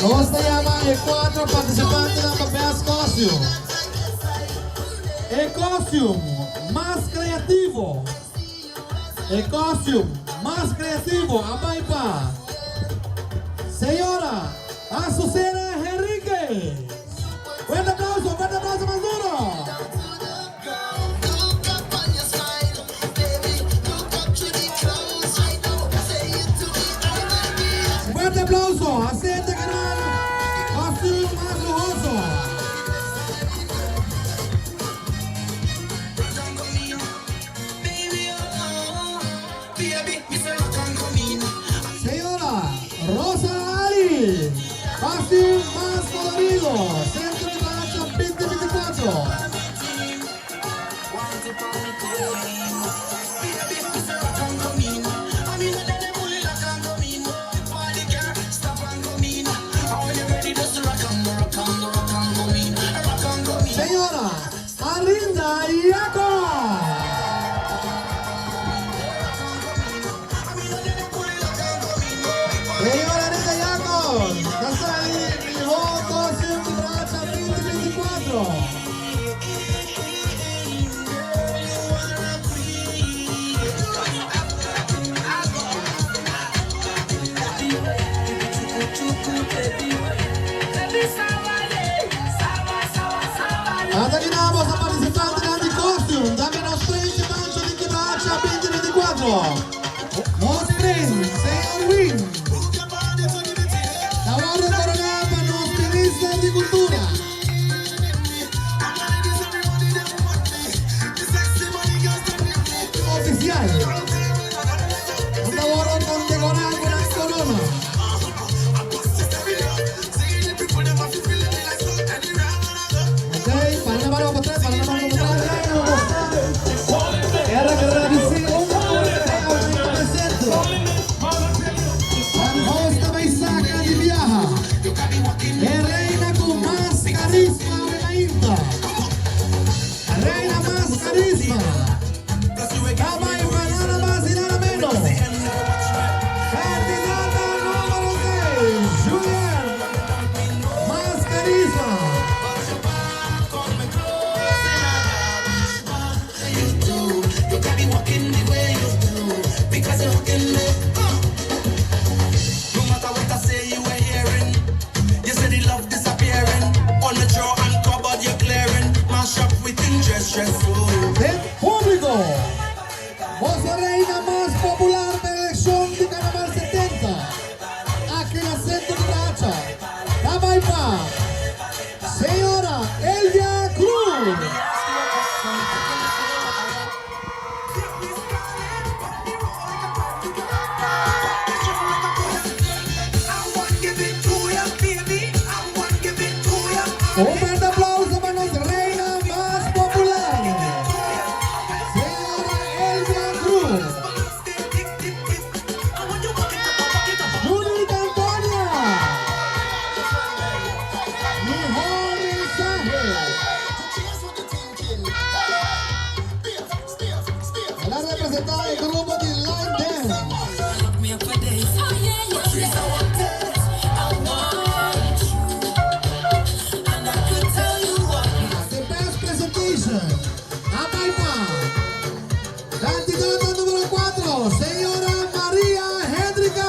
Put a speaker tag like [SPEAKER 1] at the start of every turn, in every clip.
[SPEAKER 1] ¿Cómo se llama el cuatro participantes de la Best Costume? El costume más creativo. El costume más creativo. Amaipa. Señora Azucena Enríquez. Fuerte aplauso Maduro. Fuerte aplauso a este canal costume más lujoso. Señora Rosa Ali, costume más colorido, Centro de Kibrahacha 2024. Señora Alinda Yaco. Señora Alinda Yaco, está ahí mi voto Team di Kibrahacha 2024. Hasta aquí nada más a participantes grandi costume. Dame los Prins y Pancho di Kibrahacha 2024. Los Prins, señor Win. La barra coronada para los ministros de Cultura. Oficial. Una barra condecorada con la corona. Reina con más carisma de mainta. Reina más carisma. Dama y nada más y nada menos. Candidata número 6, Julián. Más carisma. El público, vos la reina más popular de la elección de Carnaval 70, aquí en la Centro de Kibrahacha, la mainta, señora Elia Cruz. Un fuerte aplauso para nuestra reina más popular, señora Elia Cruz. Bunita Antonia. Mejor mensaje. La representada del grupo Durante. Candidata número 4, señora María Hendrika.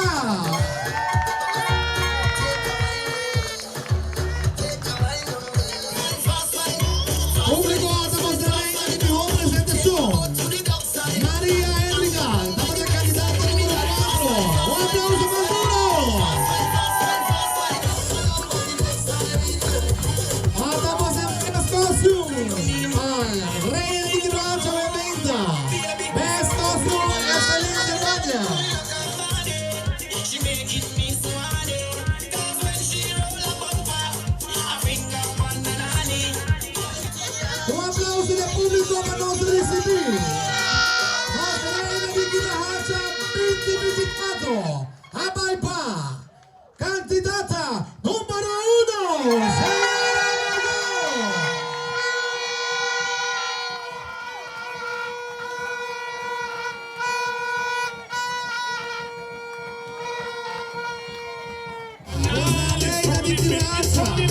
[SPEAKER 1] Público, hacemos de reina de mejor presentación. María Hendrika, dama de candidata número 4. Un aplauso más duro. Estamos en Best Costume. Reina de Kibrahacha, obviamente. Best Costume, excelente vaya. Un aplauso del público para nuestro recibir. Reina de Kibrahacha 2024. Amaipa, candidata número 1. Reina de Kibrahacha.